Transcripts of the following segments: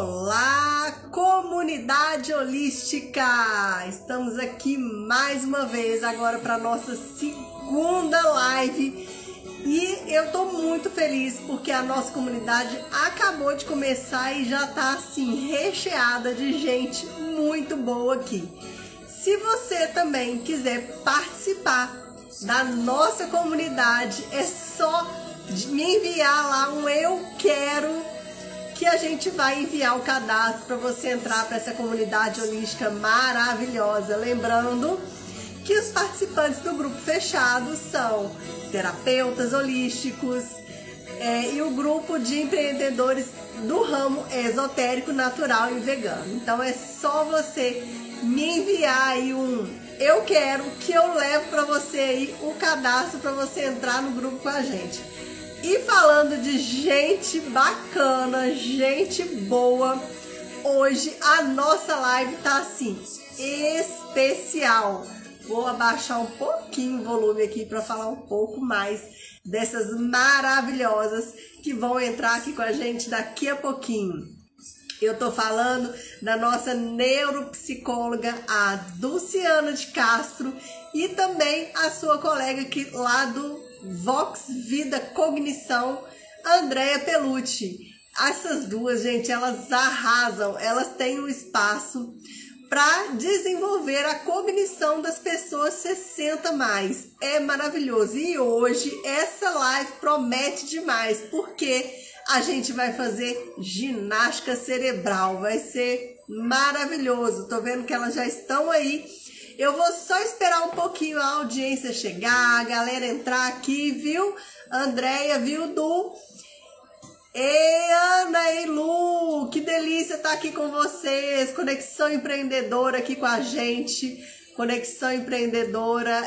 Olá, comunidade holística! Estamos aqui mais uma vez agora para nossa segunda live e eu tô muito feliz porque a nossa comunidade acabou de começar e já tá assim recheada de gente muito boa aqui. Se você também quiser participar da nossa comunidade, é só me enviar lá um eu quero, que a gente vai enviar o cadastro para você entrar para essa comunidade holística maravilhosa. Lembrando que os participantes do grupo fechado são terapeutas holísticos e o grupo de empreendedores do ramo esotérico, natural e vegano. Então é só você me enviar aí um eu quero, que eu levo para você aí o cadastro para você entrar no grupo com a gente. E falando de gente bacana, gente boa, hoje a nossa live tá assim, especial. Vou abaixar um pouquinho o volume aqui para falar um pouco mais dessas maravilhosas que vão entrar aqui com a gente daqui a pouquinho. Eu tô falando da nossa neuropsicóloga, a Dulciana de Castro, e também a sua colega aqui lá do Vox Vida Cognição, Andréia Pelucci. Essas duas, gente, elas arrasam, elas têm um espaço para desenvolver a cognição das pessoas 60 mais. É maravilhoso. E hoje essa live promete demais, porque a gente vai fazer ginástica cerebral. Vai ser maravilhoso. Tô vendo que elas já estão aí. Eu vou só esperar um pouquinho a audiência chegar, a galera entrar aqui, viu? Andréia, viu, Du? Ei, Ana e Lu, que delícia estar aqui com vocês. Conexão Empreendedora aqui com a gente. Conexão Empreendedora,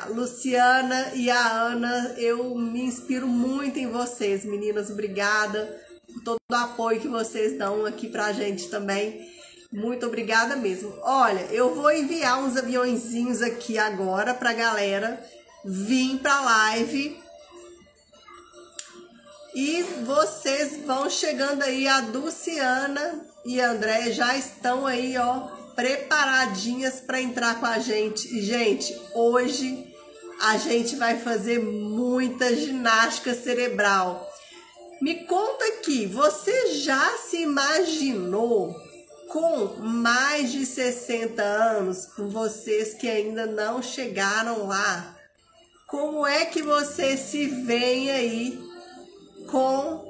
Luciana e a Ana, eu me inspiro muito em vocês, meninas. Obrigada por todo o apoio que vocês dão aqui pra gente também. Muito obrigada mesmo. Olha, eu vou enviar uns aviõezinhos aqui agora pra galera vir pra live. E vocês vão chegando aí, a Dulciana e a Andréia já estão aí, ó, preparadinhas para entrar com a gente. E, gente, hoje a gente vai fazer muita ginástica cerebral. Me conta aqui, você já se imaginou com mais de 60 anos, com vocês que ainda não chegaram lá, como é que você se vê aí com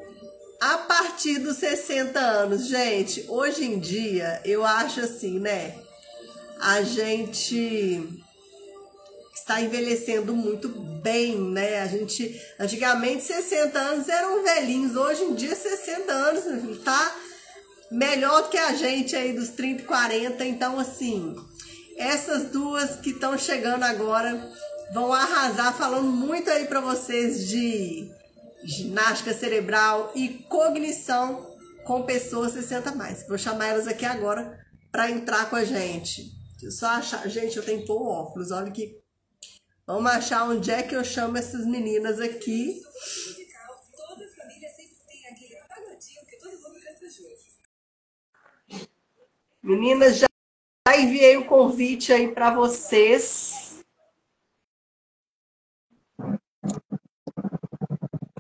a partir dos 60 anos? Gente, hoje em dia, eu acho assim, né? A gente está envelhecendo muito bem, né? A gente, antigamente, 60 anos eram velhinhos. Hoje em dia, 60 anos, meu filho, tá melhor do que a gente aí dos 30 e 40. Então, assim, essas duas que estão chegando agora vão arrasar, falando muito aí para vocês de ginástica cerebral e cognição com pessoas 60 mais. Vou chamar elas aqui agora para entrar com a gente. Deixa eu só achar. Gente, eu tenho que pôr o óculos. Olha aqui. Vamos achar onde é que eu chamo essas meninas aqui. Meninas, já enviei o convite aí para vocês.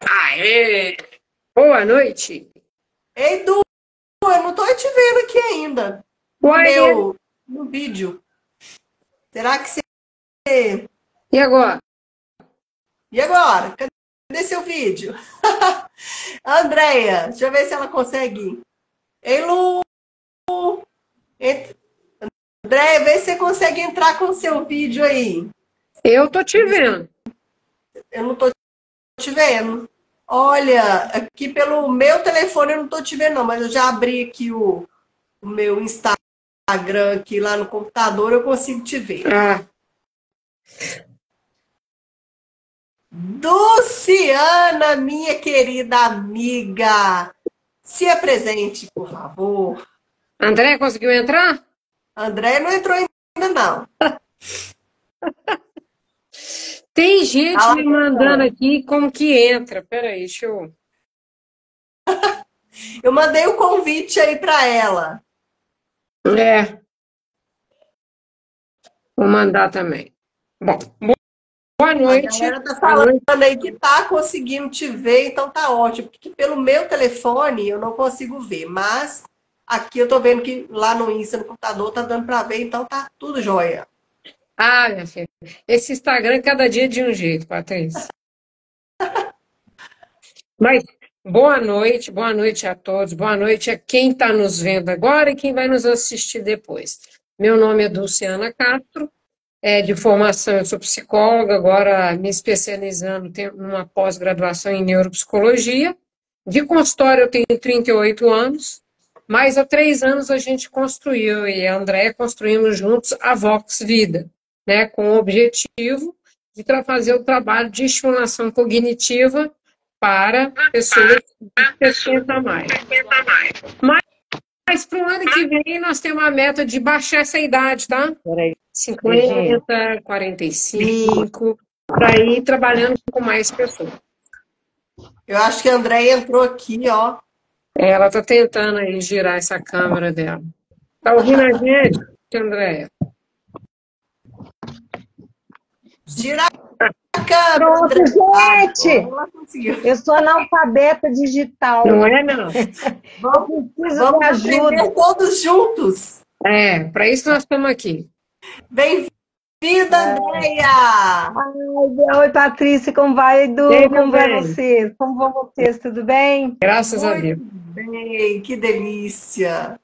Aê! Boa noite! Ei, Du, eu não tô te vendo aqui ainda. No vídeo. Será que você... E agora? E agora? Cadê seu vídeo? Andréia, deixa eu ver se ela consegue. Ei, Lu! Andréia, vê se você consegue entrar com o seu vídeo aí. Eu tô te vendo. Eu não tô te vendo. Olha, aqui pelo meu telefone eu não tô te vendo, não, mas eu já abri aqui o meu Instagram aqui lá no computador, eu consigo te ver. Dulciana, minha querida amiga, se apresente, por favor. André, conseguiu entrar? André não entrou ainda, não. Tem gente me mandando aqui como que entra. Peraí, deixa eu... Eu mandei o convite aí para ela. É, vou mandar também. Bom, boa A noite. galera tá Boa falando noite. aí que tá conseguindo te ver, então tá ótimo. Porque pelo meu telefone eu não consigo ver, mas aqui eu tô vendo que lá no Insta, no computador, tá dando para ver, então tá tudo jóia. Ah, minha filha, esse Instagram cada dia de um jeito, Patrícia. Mas boa noite a todos, boa noite a quem está nos vendo agora e quem vai nos assistir depois. Meu nome é Dulciana Castro, de formação eu sou psicóloga, agora me especializando numa pós-graduação em neuropsicologia. De consultório eu tenho 38 anos, mas há 3 anos a gente construiu, eu e a Andréia construímos juntos a Vox Vida, né, com o objetivo de fazer o trabalho de estimulação cognitiva para pessoas de 60 a mais. Mas para o ano que vem nós temos a meta de baixar essa idade, tá? Peraí, Virgínia. 50, 45, para ir trabalhando com mais pessoas. Eu acho que a Andréia entrou aqui, ó. Ela está tentando aí girar essa câmera dela. Tá ouvindo a gente, Andréia? Gira a câmera, Pronto, Andréia. gente! Ela conseguiu. Eu sou analfabeta digital. Não é, não. Preciso Vamos de ajuda. aprender todos juntos. Para isso nós estamos aqui. Bem-vinda, Andréia! Oi, Patrícia, como vai, Edu? Bem, Como vai bem. vocês? Como vão vocês? Tudo bem? Graças a Deus. Bem, que delícia.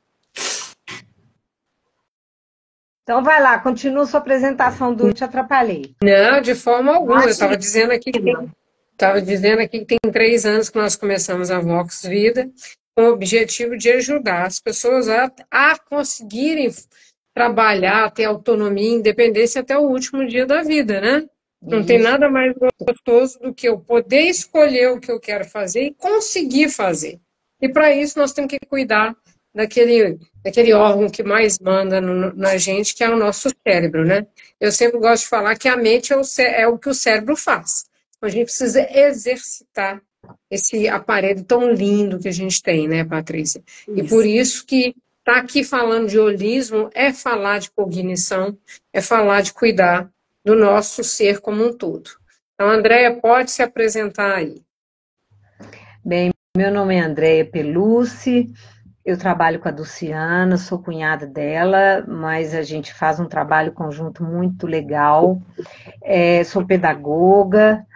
Então vai lá, continua sua apresentação, Du, te atrapalhei. Não, de forma alguma. Eu Imagina. estava dizendo aqui que tem 3 anos que nós começamos a Vox Vida, com o objetivo de ajudar as pessoas a conseguirem trabalhar, ter autonomia e independência até o último dia da vida, né? Não tem nada mais gostoso do que eu poder escolher o que eu quero fazer e conseguir fazer. E para isso nós temos que cuidar daquele órgão que mais manda na gente, que é o nosso cérebro, né? Eu sempre gosto de falar que a mente é o que o cérebro faz. Então, a gente precisa exercitar esse aparelho tão lindo que a gente tem, né, Patrícia? E por isso que estar aqui falando de holismo é falar de cognição, é falar de cuidar do nosso ser como um todo. Então, Andréia, pode se apresentar aí. Bem, meu nome é Andréia Pelucci, eu trabalho com a Dulciana, sou cunhada dela, mas a gente faz um trabalho conjunto muito legal. Sou pedagoga,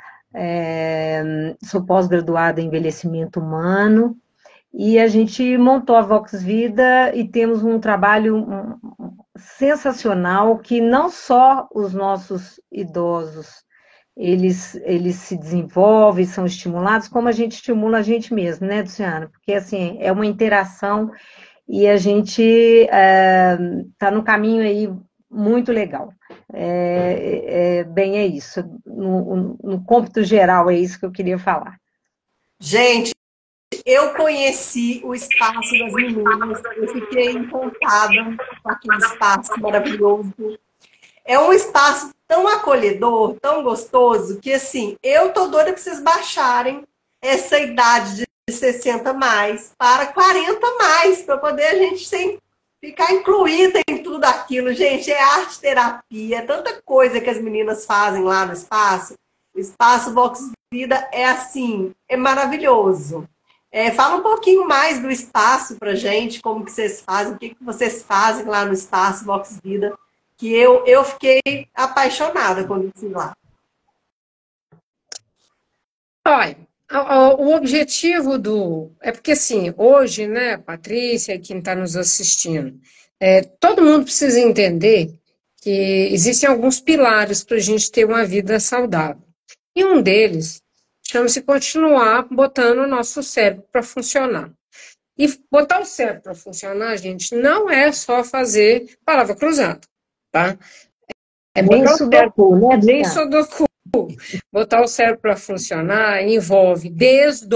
sou pós-graduada em envelhecimento humano, e a gente montou a Vox Vida e temos um trabalho sensacional que não só os nossos idosos eles se desenvolvem, são estimulados, como a gente estimula a gente mesmo, né, Luciana? Porque, assim, é uma interação e a gente está no caminho aí muito legal. Bem, é isso. No cômputo geral, é isso que eu queria falar. Gente, eu conheci o espaço das meninas, eu fiquei encantada com aquele espaço maravilhoso. É um espaço tão acolhedor, tão gostoso, que assim, eu tô doida para vocês baixarem essa idade de 60 mais para 40 mais, para poder a gente ficar incluída em tudo aquilo. Gente, é arte terapia, é tanta coisa que as meninas fazem lá no espaço. O espaço Vox Vida é assim, é maravilhoso. Fala um pouquinho mais do espaço pra gente, como que vocês fazem, o que vocês fazem lá no espaço Vox Vida, que eu fiquei apaixonada quando fui lá. Olha, o objetivo é porque, assim, hoje, né, Patrícia, quem está nos assistindo, todo mundo precisa entender que existem alguns pilares para a gente ter uma vida saudável. E um deles chama-se continuar botando o nosso cérebro para funcionar. E botar o cérebro para funcionar, gente, não é só fazer palavra cruzada, tá? Nem sudoku, né? Nem sudoku. Botar o cérebro para funcionar envolve desde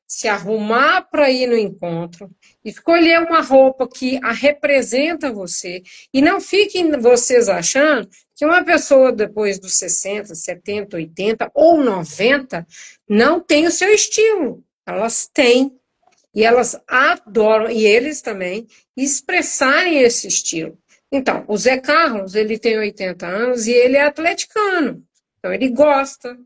se arrumar para ir no encontro, escolher uma roupa que a representa você, e não fiquem vocês achando que uma pessoa depois dos 60, 70, 80 ou 90 não tem o seu estilo. Elas têm. E elas adoram, e eles também, expressarem esse estilo. Então, o Zé Carlos, ele tem 80 anos e ele é atleticano. Então, ele gosta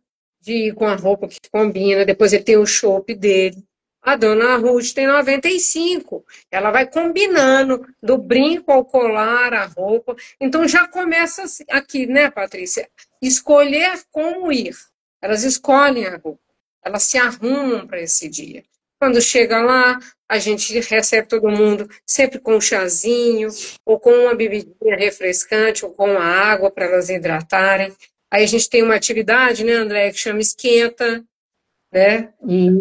de ir com a roupa que combina, depois ele tem o chopp dele. A dona Ruth tem 95. Ela vai combinando do brinco ao colar, a roupa. Então, já começa aqui, né, Patrícia? Escolher como ir. Elas escolhem a roupa. Elas se arrumam para esse dia. Quando chega lá, a gente recebe todo mundo sempre com um chazinho, ou com uma bebidinha refrescante, ou com uma água para elas hidratarem. Aí a gente tem uma atividade, né, André, que chama Esquenta, né?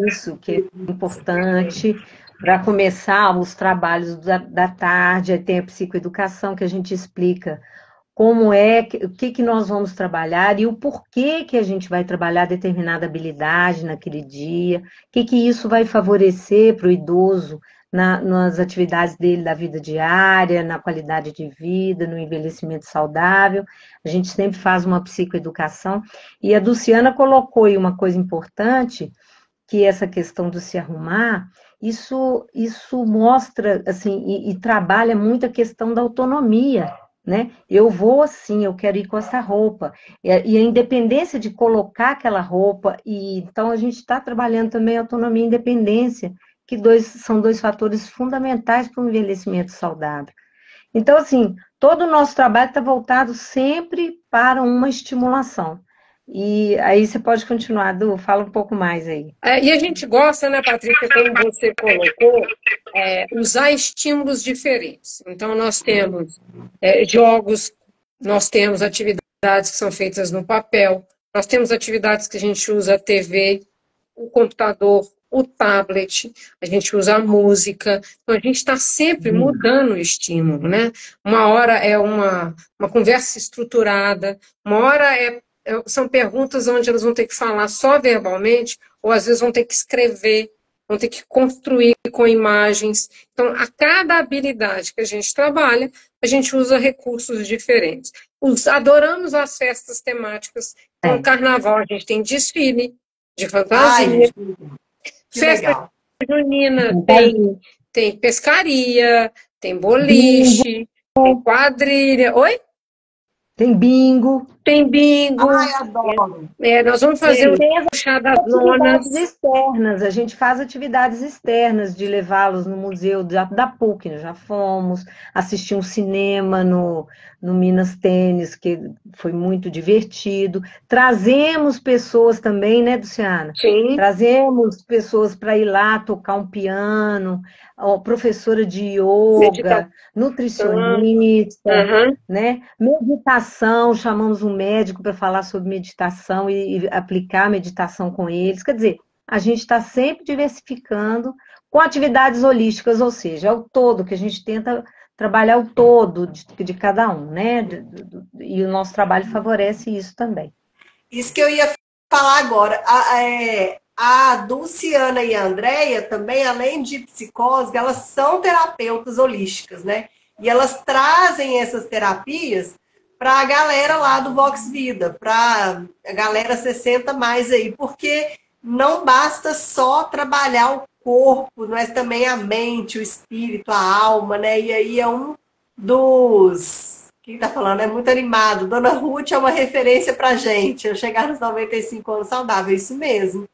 Isso, que é importante. Para começar os trabalhos da tarde, aí tem a psicoeducação que a gente explica como o que nós vamos trabalhar e o porquê que a gente vai trabalhar determinada habilidade naquele dia, o que isso vai favorecer para o idoso nas atividades dele da vida diária, na qualidade de vida, no envelhecimento saudável. A gente sempre faz uma psicoeducação. E a Dulciana colocou aí uma coisa importante, que essa questão do se arrumar, isso mostra, assim, e trabalha muito a questão da autonomia, né? Eu vou assim, eu quero ir com essa roupa. E a independência de colocar aquela roupa, e então a gente está trabalhando também a autonomia e independência, que são dois fatores fundamentais para o envelhecimento saudável. Então, assim, todo o nosso trabalho está voltado sempre para uma estimulação. E aí você pode continuar, Du, fala um pouco mais aí. E a gente gosta, né, Patrícia, como você colocou, usar estímulos diferentes. Então, nós temos jogos, nós temos atividades que são feitas no papel, nós temos atividades que a gente usa a TV, o computador, o tablet, a gente usa a música. Então, a gente está sempre mudando o estímulo, né? Uma hora é uma conversa estruturada, uma hora são perguntas onde elas vão ter que falar só verbalmente, ou às vezes vão ter que escrever, vão ter que construir com imagens. Então, a cada habilidade que a gente trabalha, a gente usa recursos diferentes. Adoramos as festas temáticas. Então, no carnaval, a gente tem desfile de fantasia. Festa legal. junina tem pescaria, tem boliche, tem quadrilha. Oi? Tem bingo. Tem bingo. Ai, adoro. Nós vamos fazer o chá das nonas. Atividades externas, a gente faz atividades externas de levá-los no museu da PUC, já fomos, assistir um cinema no Minas Tênis, que foi muito divertido. Trazemos pessoas também, né, Luciana? Sim. Trazemos pessoas para ir lá tocar um piano, professora de yoga, nutricionista, né? Meditação, chamamos um médico para falar sobre meditação e aplicar a meditação com eles. Quer dizer, a gente está sempre diversificando com atividades holísticas, ou seja, é o todo, que a gente tenta trabalhar o todo de cada um, né? E o nosso trabalho favorece isso também. Isso que eu ia falar agora. A Dulciana e a Andréia também, além de psicólogas, elas são terapeutas holísticas, né? E elas trazem essas terapias para a galera lá do Vox Vida, para a galera 60 mais aí, porque não basta só trabalhar o corpo, mas também a mente, o espírito, a alma, né? E aí é um dos... Quem tá falando é muito animado. Dona Ruth é uma referência pra gente. Eu chegar nos 95 anos saudável, isso mesmo.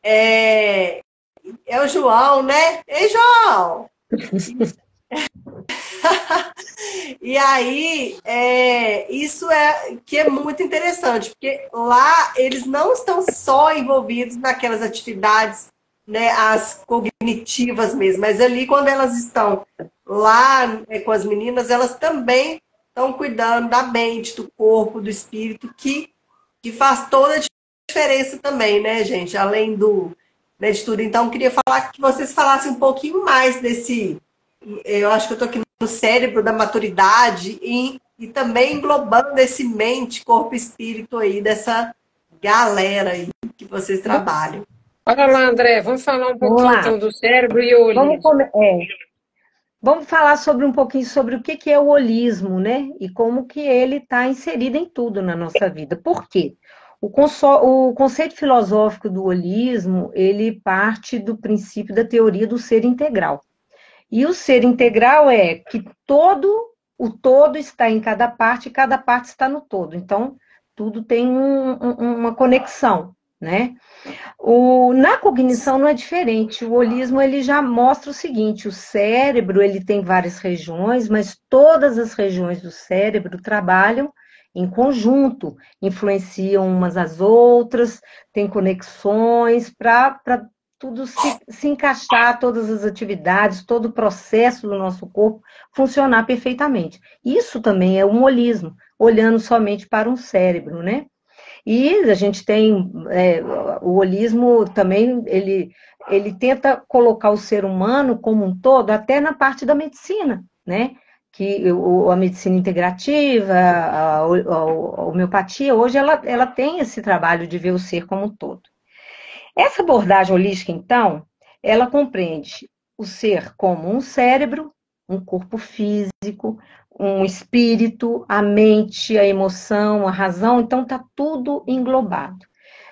É o João, né? Ei, João! E aí, isso que é muito interessante, porque lá eles não estão só envolvidos naquelas atividades, né, as cognitivas mesmo, mas ali quando elas estão lá, né, com as meninas, elas também estão cuidando da mente, do corpo, do espírito, que faz toda a diferença também, né, gente? Além né, de tudo. Então, eu queria falar que vocês falassem um pouquinho mais desse... Eu acho que eu estou aqui no cérebro da maturidade e também englobando esse mente, corpo e espírito aí, dessa galera aí que vocês trabalham. Olha lá, André, vamos falar um pouquinho então do cérebro e o holismo. Vamos falar um pouquinho sobre o que é o holismo, né? E como que ele está inserido em tudo na nossa vida. Por quê? O conceito filosófico do holismo, ele parte do princípio da teoria do ser integral. E o ser integral é que o todo está em cada parte e cada parte está no todo. Então, tudo tem uma conexão, né? Na cognição não é diferente. O holismo ele já mostra o seguinte: o cérebro ele tem várias regiões, mas todas as regiões do cérebro trabalham em conjunto, influenciam umas às outras, tem conexões para tudo se encaixar, todas as atividades, todo o processo do nosso corpo funcionar perfeitamente. Isso também é um holismo, olhando somente para um cérebro, né? E a gente tem o holismo também, ele tenta colocar o ser humano como um todo, até na parte da medicina, né? Que a medicina integrativa, a homeopatia, hoje ela tem esse trabalho de ver o ser como um todo. Essa abordagem holística, então, ela compreende o ser como um cérebro, um corpo físico, um espírito, a mente, a emoção, a razão, então está tudo englobado.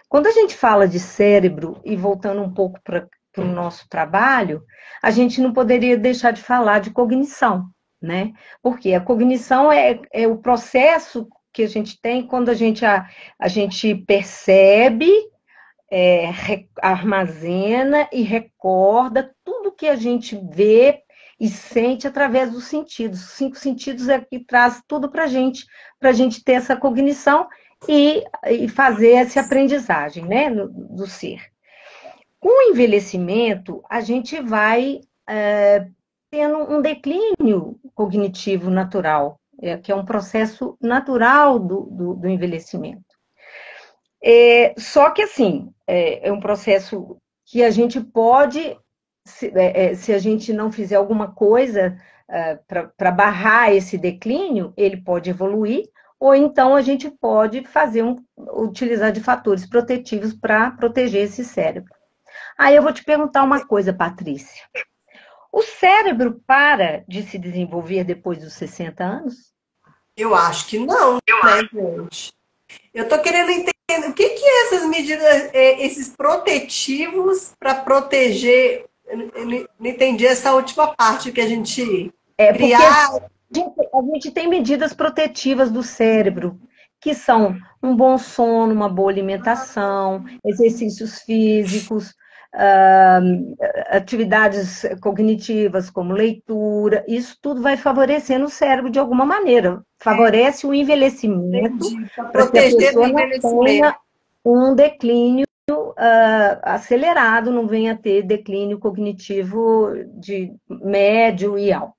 Quando a gente fala de cérebro, e voltando um pouco para o nosso trabalho, a gente não poderia deixar de falar de cognição, né? Porque a cognição é o processo que a gente tem quando a gente percebe, armazena e recorda tudo que a gente vê e sente através dos sentidos. Os 5 sentidos é que traz tudo para a gente ter essa cognição e fazer essa aprendizagem, né, do ser. Com o envelhecimento, a gente vai tendo um declínio cognitivo natural, que é um processo natural do envelhecimento. Só que, assim, é um processo que a gente pode, se a gente não fizer alguma coisa para barrar esse declínio, ele pode evoluir, ou então a gente pode utilizar de fatores protetivos para proteger esse cérebro. Aí eu vou te perguntar uma coisa, Patrícia. O cérebro para de se desenvolver depois dos 60 anos? Eu acho que não, né, gente? Eu tô querendo entender o que é essas medidas, esses protetivos para proteger. Eu não entendi essa última parte que a gente criar. A gente tem medidas protetivas do cérebro, que são um bom sono, uma boa alimentação, exercícios físicos, atividades cognitivas como leitura. Isso tudo vai favorecendo o cérebro de alguma maneira. Favorece o envelhecimento, para que a pessoa não tenha um declínio acelerado, não venha a ter declínio cognitivo de médio e alto.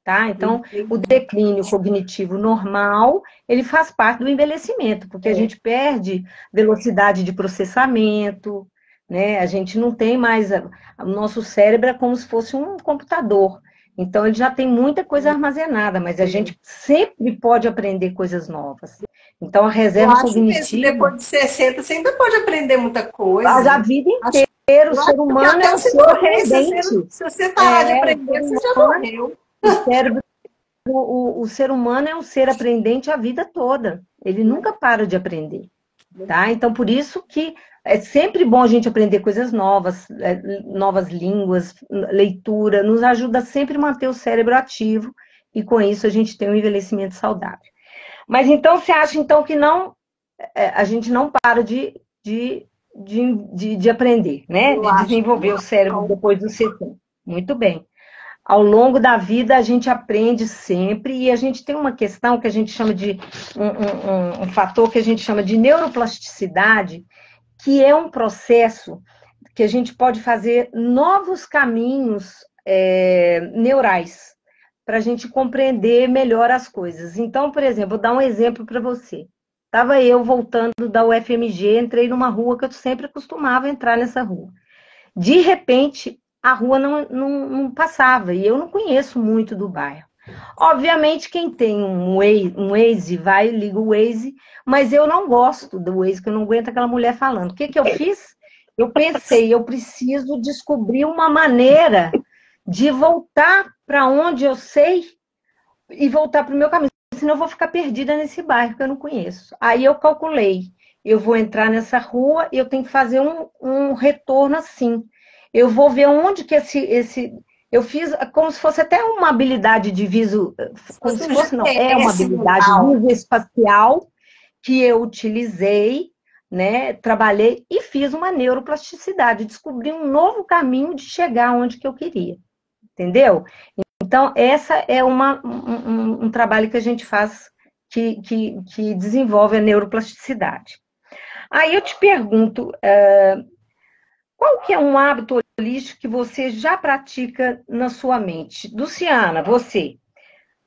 Tá? Então, o declínio cognitivo normal, ele faz parte do envelhecimento, porque a gente perde velocidade de processamento, né? A gente não tem mais... O nosso cérebro é como se fosse um computador. Então, ele já tem muita coisa armazenada, mas a gente sempre pode aprender coisas novas. Então, a reserva cognitiva... Depois de 60, você ainda pode aprender muita coisa. Mas a vida inteira, o ser humano é um ser aprendente. Se você parar de aprender, você já morreu. O ser humano é um ser aprendente a vida toda. Ele nunca para de aprender. Tá? Então, por isso que é sempre bom a gente aprender coisas novas, novas línguas, leitura, nos ajuda sempre a manter o cérebro ativo e com isso a gente tem um envelhecimento saudável. Mas então, você acha então que não, a gente não para de aprender, né? De desenvolver o cérebro depois dos 70. Muito bem. Ao longo da vida a gente aprende sempre e a gente tem uma questão que a gente chama de um fator que a gente chama de neuroplasticidade, que é um processo que a gente pode fazer novos caminhos neurais para a gente compreender melhor as coisas. Então, por exemplo, vou dar um exemplo para você. Estava eu voltando da UFMG, entrei numa rua que eu sempre costumava entrar nessa rua. De repente, a rua não passava e eu não conheço muito do bairro. Obviamente, quem tem um Waze vai, liga o Waze, mas eu não gosto do Waze, porque eu não aguento aquela mulher falando. O que eu fiz? Eu pensei, eu preciso descobrir uma maneira de voltar para onde eu sei e voltar para o meu caminho, senão eu vou ficar perdida nesse bairro que eu não conheço. Aí eu calculei, eu vou entrar nessa rua e eu tenho que fazer um retorno assim. Eu vou ver onde que eu fiz como se fosse até uma habilidade de como se fosse, não, é uma habilidade visoespacial que eu utilizei, né, trabalhei e fiz uma neuroplasticidade, descobri um novo caminho de chegar onde que eu queria, entendeu? Então, essa é um trabalho que a gente faz que desenvolve a neuroplasticidade. Aí eu te pergunto, qual que é um hábito holístico que você já pratica na sua mente? Luciana, você,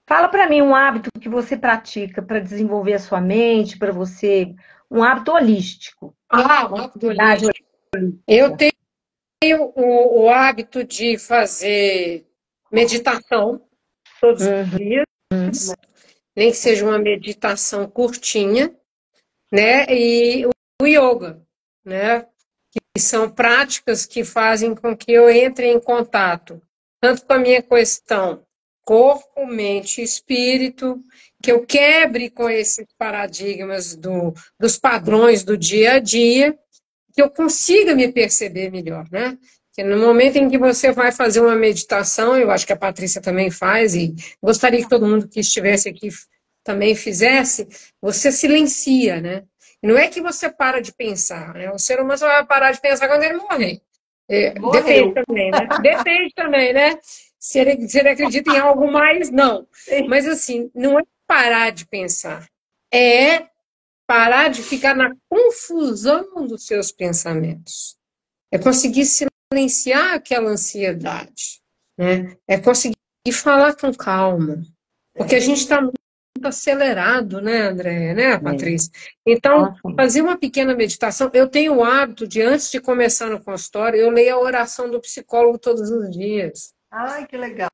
fala para mim um hábito que você pratica para desenvolver a sua mente, para você, um hábito holístico. Um hábito holístico. Eu tenho o hábito de fazer meditação todos os dias, nem que seja uma meditação curtinha, né? E o yoga, né? Que são práticas que fazem com que eu entre em contato tanto com a minha questão corpo, mente e espírito, que eu quebre com esses paradigmas dos padrões do dia a dia, que eu consiga me perceber melhor, né? Que no momento em que você vai fazer uma meditação, eu acho que a Patrícia também faz, e gostaria que todo mundo que estivesse aqui também fizesse, você silencia, né? Não é que você para de pensar, né? O ser humano só vai parar de pensar quando ele morrer. Depende também, né? Depende também, né? Se ele acredita em algo mais, não. Mas assim, não é parar de pensar, é parar de ficar na confusão dos seus pensamentos. É conseguir silenciar aquela ansiedade, né? É conseguir falar com calma. Porque a gente está muito acelerado, né, Andréia, né, Patrícia? Então, fazer uma pequena meditação. Eu tenho o hábito de, antes de começar no consultório, eu leio a oração do psicólogo todos os dias. Ai, que legal.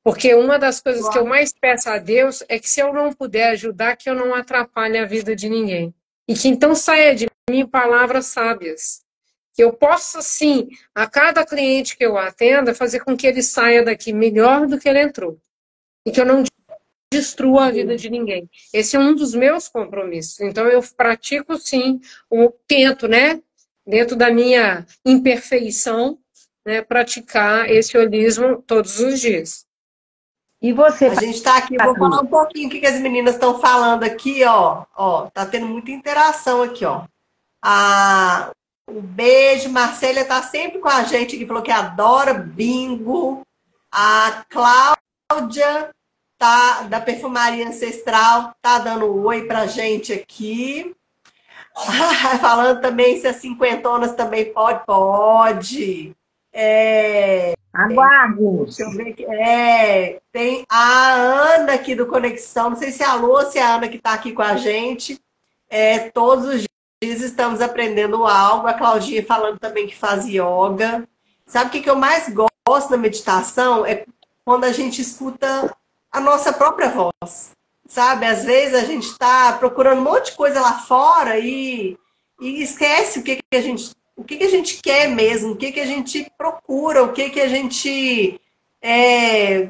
Porque uma das coisas que eu mais peço a Deus é que, se eu não puder ajudar, que eu não atrapalhe a vida de ninguém. E que então saia de mim palavras sábias. Que eu possa, sim, a cada cliente que eu atenda, fazer com que ele saia daqui melhor do que ele entrou. E que eu não destrua a vida de ninguém. Esse é um dos meus compromissos. Então, eu pratico, sim, tento, né, dentro da minha imperfeição, né, praticar esse holismo todos os dias. E você? A gente está aqui, vou falar um pouquinho o que as meninas estão falando aqui, ó. Tá tendo muita interação aqui, ó. Um beijo, Marcélia tá sempre com a gente aqui, falou que adora bingo. A Cláudia da Perfumaria Ancestral tá dando um oi pra gente aqui. Falando também se as cinquentonas também pode. Aguardo. Deixa eu ver aqui. Tem a Ana aqui do Conexão. Não sei se é a Lu ou se é a Ana que está aqui com a gente. Todos os dias estamos aprendendo algo. A Claudinha falando também que faz yoga. Sabe o que eu mais gosto da meditação? É quando a gente escuta a nossa própria voz. Sabe? Às vezes a gente está procurando um monte de coisa lá fora e esquece o que a gente quer mesmo, o que a gente procura, o que a gente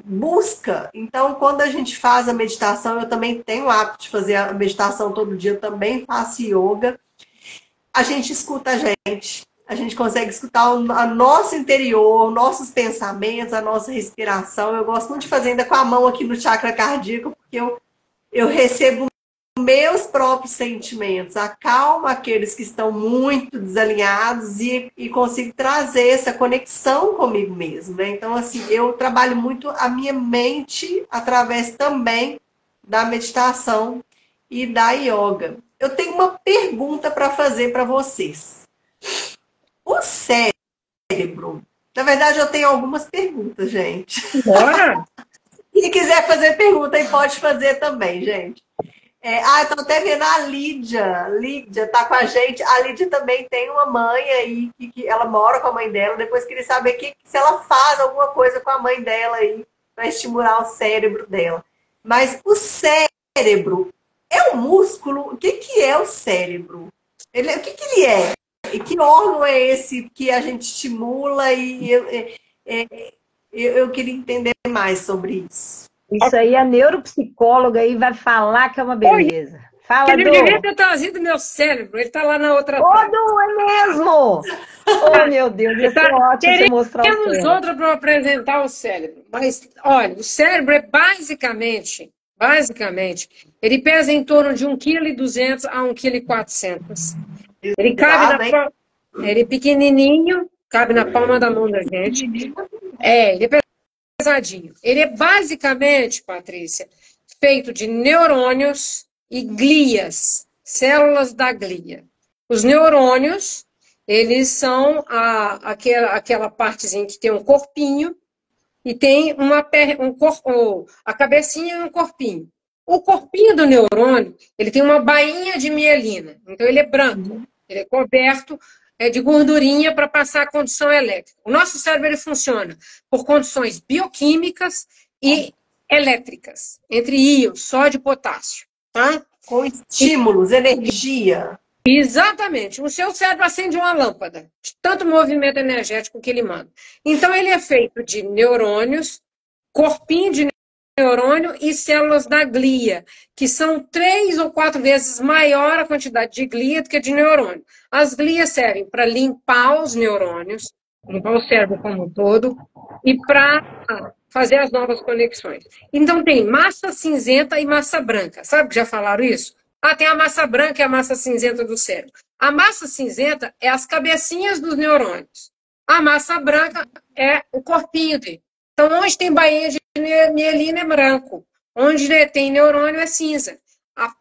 busca. Então, quando a gente faz a meditação, eu também tenho o hábito de fazer a meditação todo dia, eu também faço yoga. A gente escuta a gente consegue escutar o nosso interior, nossos pensamentos, a nossa respiração. Eu gosto muito de fazer ainda com a mão aqui no chakra cardíaco, porque eu recebo meus próprios sentimentos, acalmo aqueles que estão muito desalinhados e consigo trazer essa conexão comigo mesmo, né? Então, assim, eu trabalho muito a minha mente através também da meditação e da yoga. Eu tenho uma pergunta para fazer para vocês. O cérebro, na verdade, eu tenho algumas perguntas, gente. Bora! Se quiser fazer pergunta, aí pode fazer também, gente. Estou até vendo a Lídia. Lídia tá com a gente. A Lídia também tem uma mãe aí, que ela mora com a mãe dela. Depois queria saber se ela faz alguma coisa com a mãe dela aí, para estimular o cérebro dela. Mas o cérebro é um músculo? O que é o cérebro? O que ele é? E que órgão é esse que a gente estimula? E eu queria entender mais sobre isso. Isso aí, a neuropsicóloga aí vai falar que é uma beleza. Fala, Ele Du. devia ter trazido meu cérebro, ele tá lá na outra Ô, tela. Du, é mesmo! Oh, meu Deus, ia ser ótimo você mostrar o Temos cérebro. outra para apresentar o cérebro. Mas, olha, o cérebro é basicamente, ele pesa em torno de 1,2 kg a 1,4 kg. Ele cabe na palma, ele é pequenininho, cabe na palma da mão da gente. Ele é pesadinho. Ele é basicamente, Patrícia, feito de neurônios e glias, células da glia. Os neurônios, eles são aquela partezinha que tem um corpinho e tem a cabecinha e um corpinho. O corpinho do neurônio, ele tem uma bainha de mielina, então ele é branco, ele é coberto de gordurinha para passar a condução elétrica. O nosso cérebro ele funciona por condições bioquímicas e elétricas, entre íons, sódio e potássio. Tá? Com estímulos, energia. Exatamente. O seu cérebro acende uma lâmpada, de tanto movimento energético que ele manda. Então, ele é feito de neurônios, corpinho de neurônio e células da glia, que são 3 ou 4 vezes maior a quantidade de glia do que de neurônio. As glias servem para limpar os neurônios, limpar o cérebro como um todo, e para fazer as novas conexões. Então, tem massa cinzenta e massa branca. Sabe que já falaram isso? Tem a massa branca e a massa cinzenta do cérebro. A massa cinzenta é as cabecinhas dos neurônios. A massa branca é o corpinho dele. Então, onde tem bainha de mielina é branco. Onde tem neurônio é cinza.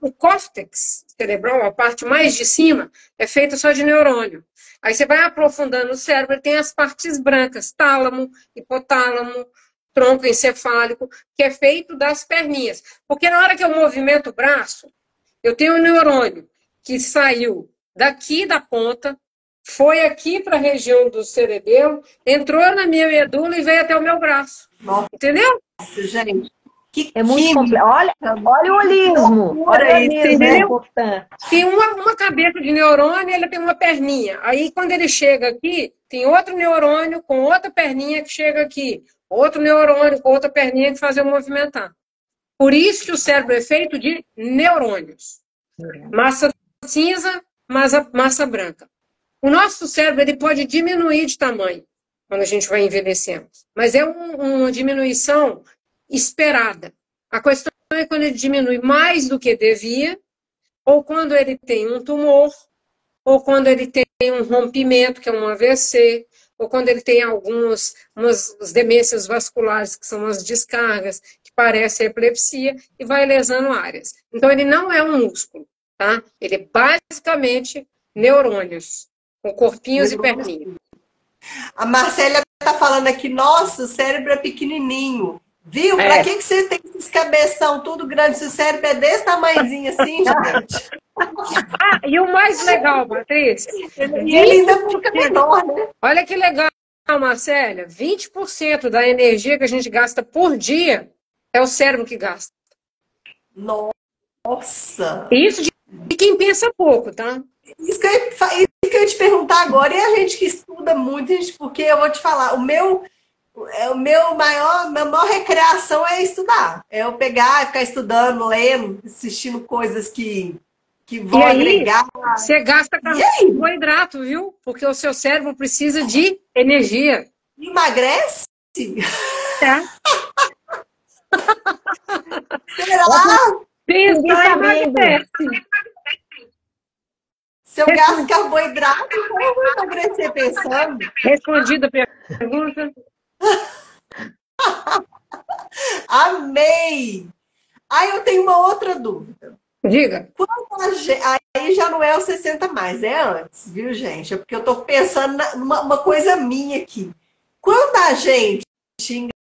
O córtex cerebral, a parte mais de cima, é feita só de neurônio. Aí você vai aprofundando o cérebro e tem as partes brancas, tálamo, hipotálamo, tronco encefálico, que é feito das perninhas. Porque na hora que eu movimento o braço, eu tenho um neurônio que saiu daqui da ponta, foi aqui para a região do cerebelo, entrou na minha medula e veio até o meu braço. Nossa, entendeu? Gente, que é muito complexo. Olha o holismo. Olha o holismo, é importante. Tem uma cabeça de neurônio, ele tem uma perninha. Aí, quando ele chega aqui, tem outro neurônio com outra perninha que chega aqui. Outro neurônio com outra perninha que faz eu movimentar. Por isso que o cérebro é feito de neurônios. Massa cinza, massa branca. O nosso cérebro ele pode diminuir de tamanho quando a gente vai envelhecendo. Mas é uma diminuição esperada. A questão é quando ele diminui mais do que devia, ou quando ele tem um tumor, ou quando ele tem um rompimento, que é um AVC, ou quando ele tem umas demências vasculares, que são as descargas, que parecem epilepsia, e vai lesando áreas. Então, ele não é um músculo, tá? Ele é basicamente neurônios, com corpinhos e perninhas. A Marcélia está falando aqui, nossa, o cérebro é pequenininho. Viu? Pra que você tem esses cabeção tudo grande? Se o cérebro é desse tamanhozinho assim, gente. E o mais legal, Patrícia, e ele ainda fica menor, né? Olha que legal, Marcélia. 20% da energia que a gente gasta por dia é o cérebro que gasta. Nossa! Isso de quem pensa pouco, tá? Isso que eu ia te perguntar agora, e a gente que estuda muito, porque eu vou te falar, minha maior recreação é estudar. É eu pegar e ficar estudando, lendo, assistindo coisas que vão agregar. Você gasta carboidrato, viu? Porque o seu cérebro precisa de energia. Emagrece? É. Será? Pensar emagrece. Se eu gasto carboidrato, como eu vou emagrecer pensando? Respondida a pergunta. Amei! Aí eu tenho uma outra dúvida. Diga. Aí já não é os 60 mais, é antes, viu, gente? É porque eu tô pensando numa coisa minha aqui. Quando a gente